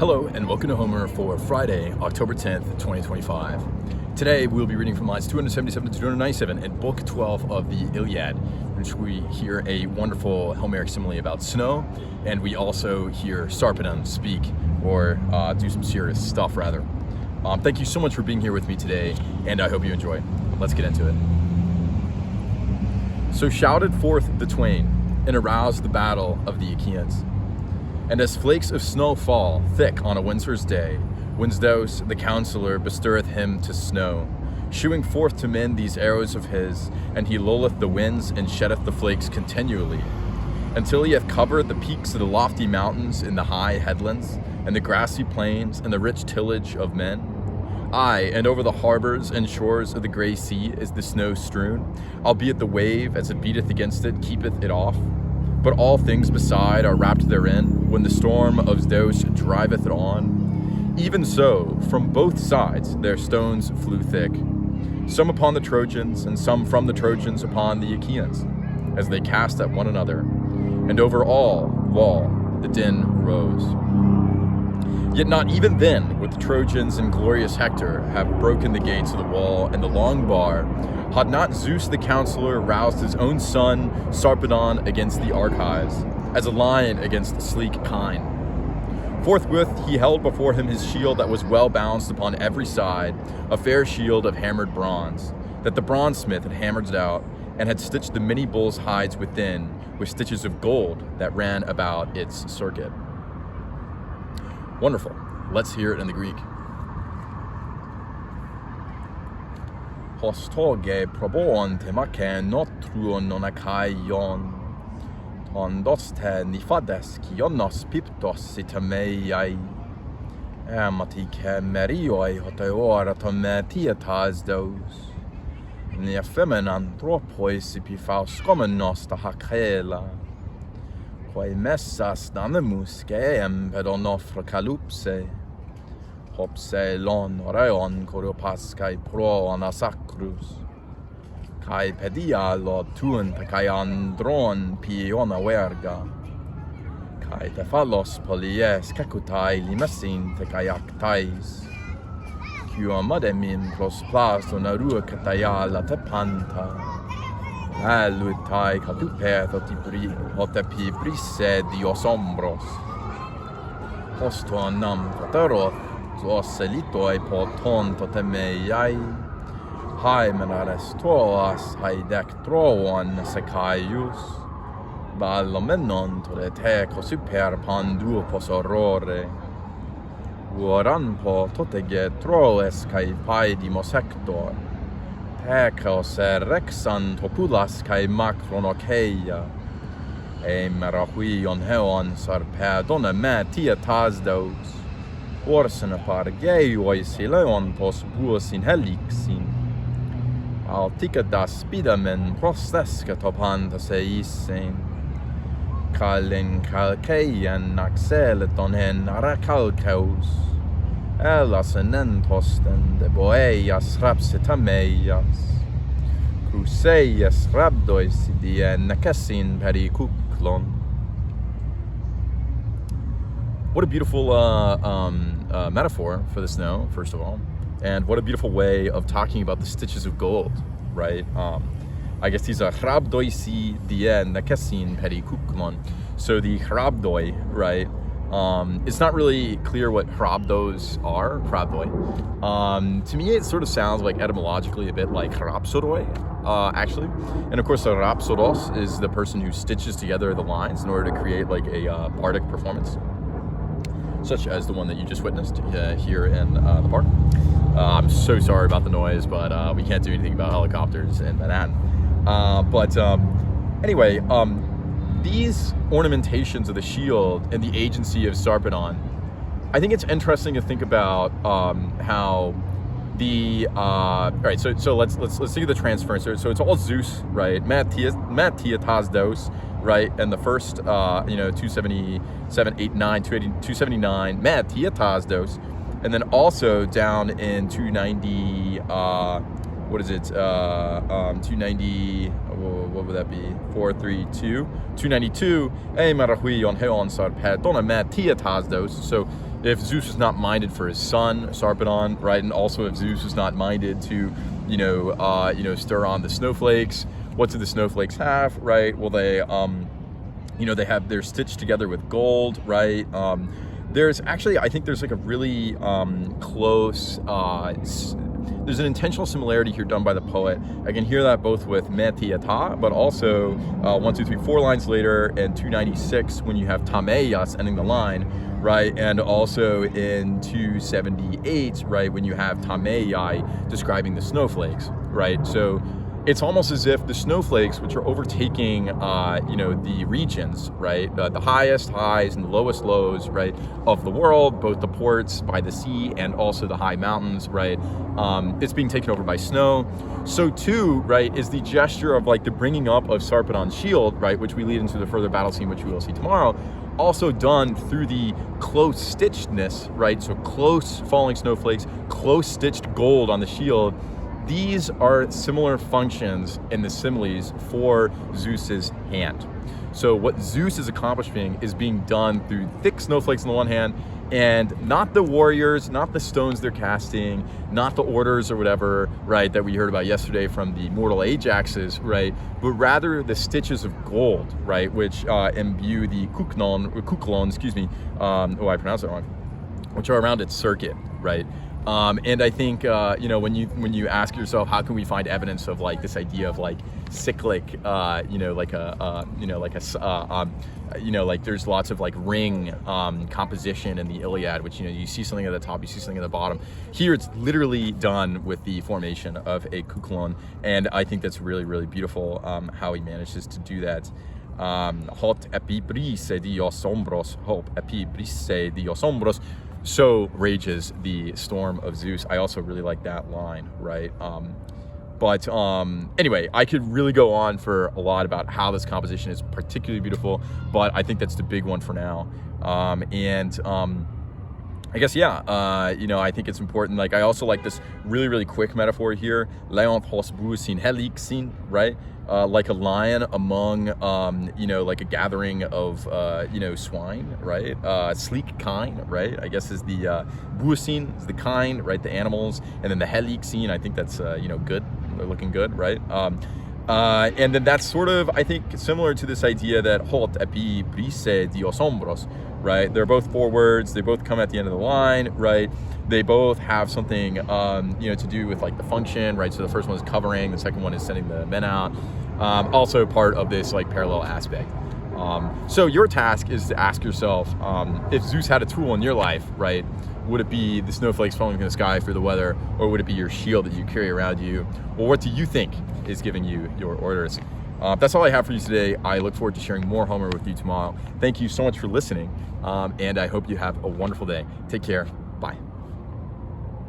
Hello and welcome to Homer for Friday, October 10th, 2025. Today we'll be reading from lines 277 to 297 in Book 12 of the Iliad, in which we hear a wonderful Homeric simile about snow, and we also hear Sarpedon speak, or do some serious stuff rather. Thank you so much for being here with me today, and I hope you enjoy. Let's get into it. So shouted forth the twain, and aroused the battle of the Achaeans. And as flakes of snow fall thick on a winter's day, Winsdaus the counsellor bestirreth him to snow, shewing forth to men these arrows of his, and he lulleth the winds and sheddeth the flakes continually, until he hath covered the peaks of the lofty mountains in the high headlands, and the grassy plains, and the rich tillage of men. Aye, and over the harbours and shores of the grey sea is the snow strewn, albeit the wave, as it beateth against it, keepeth it off. But all things beside are wrapped therein, when the storm of Zeus driveth it on. Even so, from both sides their stones flew thick, some upon the Trojans, and some from the Trojans upon the Achaeans, as they cast at one another. And over all wall the din rose. Yet not even then would the Trojans and glorious Hector have broken the gates of the wall and the long bar, had not Zeus the counsellor roused his own son Sarpedon against the Argives, as a lion against the sleek kine. Forthwith he held before him his shield that was well balanced upon every side, a fair shield of hammered bronze, that the bronze-smith had hammered out, and had stitched the many bulls' hides within with stitches of gold that ran about its circuit. Wonderful. Let's hear it in the Greek. Hostoge probon temake notruon nonakaion, tondoste nifades kionos piptos itameiai, amatike merioi hoteora tometiatas dos, niafemen anthropois ipifaus komenos ta hakela, quae messas danemus geem pedonofra calupse, hopse lon oreon coropas kai pro anasacrus, kai pedia lo tuon kai andron piona verga, kai tephalos polies kakutai limasin te kai actais, quo modemim pros plasto narua katayala te panta, alutai catupeth hotepi brise dios ombros, hosto nam pateroth, os elitoi poton totemeiai, haemenares toas haidec troon secaius, ballomenon toleteco super pandu posorore, uoranpo totege troes cae paedimos hector, Tekos rexan topulas kai macronokeia, merahuion heon sarpedona metiatas dos, orsen pargeiois ileon tos buosin helixin, alticadas spidamen prostesca topantas eisen, calen calceien axeleton hen aracalceus, elas enentosten de boeias rapsitameias, cruceias rabdois idien necasin pericuclon. What a beautiful metaphor for the snow, first of all, and what a beautiful way of talking about the stitches of gold, right? I guess these are rabdoisi dien necasin pericuclon. So the rabdoi, right? It's not really clear what hrabdos are, hrabdoi. To me, it sort of sounds like etymologically a bit like rhapsodoi, actually. And of course, a rhapsodos is the person who stitches together the lines in order to create like a bardic performance, such as the one that you just witnessed here in the park. I'm so sorry about the noise, but we can't do anything about helicopters in Manhattan. Anyway, these ornamentations of the shield and the agency of Sarpedon, I think it's interesting to think about how the all right. So let's see the transference. So it's all Zeus, right? Matiatas dos, right? And the first 277, 8, 9, 279, Matiatas dos, and then also down in 290. What is it? 290. what would that be? 432, 292. So if Zeus was not minded for his son Sarpedon, right, and also if Zeus was not minded to, stir on the snowflakes, what do the snowflakes have, right? Well, they're stitched together with gold, right? There's actually, I think there's like a really close, there's an intentional similarity here done by the poet. I can hear that both with Metiata, but also 1, 2, 3, 4 lines later, and 296 when you have Tameyas ending the line, right? And also in 278, right, when you have Tameyai describing the snowflakes, right? So it's almost as if the snowflakes, which are overtaking, the regions, right, the highest highs and the lowest lows, right, of the world, both the ports by the sea and also the high mountains, right, it's being taken over by snow. So too, right, is the gesture of like the bringing up of Sarpedon's shield, right, which we lead into the further battle scene, which we will see tomorrow, also done through the close stitchedness, right, so close falling snowflakes, close stitched gold on the shield. These are similar functions in the similes for Zeus's hand. So what Zeus is accomplishing is being done through thick snowflakes on the one hand, and not the warriors, not the stones they're casting, not the orders or whatever, right, that we heard about yesterday from the mortal Ajaxes, right, but rather the stitches of gold, right, which imbue the kuklon, I pronounced it wrong, which are around its circuit, right. And I think when you ask yourself, how can we find evidence of like this idea of like cyclic, there's lots of like ring composition in the Iliad, which you see something at the top, you see something at the bottom. Here it's literally done with the formation of a kuklon, and I think that's really, really beautiful how he manages to do that. Hot epibrise dios ombros, hot epibrise dios ombros. So rages the storm of Zeus. I also really like that line, right? Anyway, I could really go on for a lot about how this composition is particularly beautiful, but I think that's the big one for now. I guess, I think it's important. Like, I also like this really, really quick metaphor here. Leon hosbusin helixin, right? Like a lion among, like a gathering of, swine, right? Sleek kine, right? I guess is the buusin is the kine, right? The animals, and then the helixin, I think that's, good. They're looking good, right? And then that's sort of, I think, similar to this idea that hot epi brise dios ombros, right? They're both 4 words. They both come at the end of the line, right? They both have something, to do with like the function, right? So the first one is covering, the second one is sending the men out. Also part of this like parallel aspect. So your task is to ask yourself, if Zeus had a tool in your life, right? Would it be the snowflakes falling from the sky for the weather, or would it be your shield that you carry around you? Or what do you think is giving you your orders? That's all I have for you today. I look forward to sharing more Homer with you tomorrow. Thank you so much for listening, and I hope you have a wonderful day. Take care.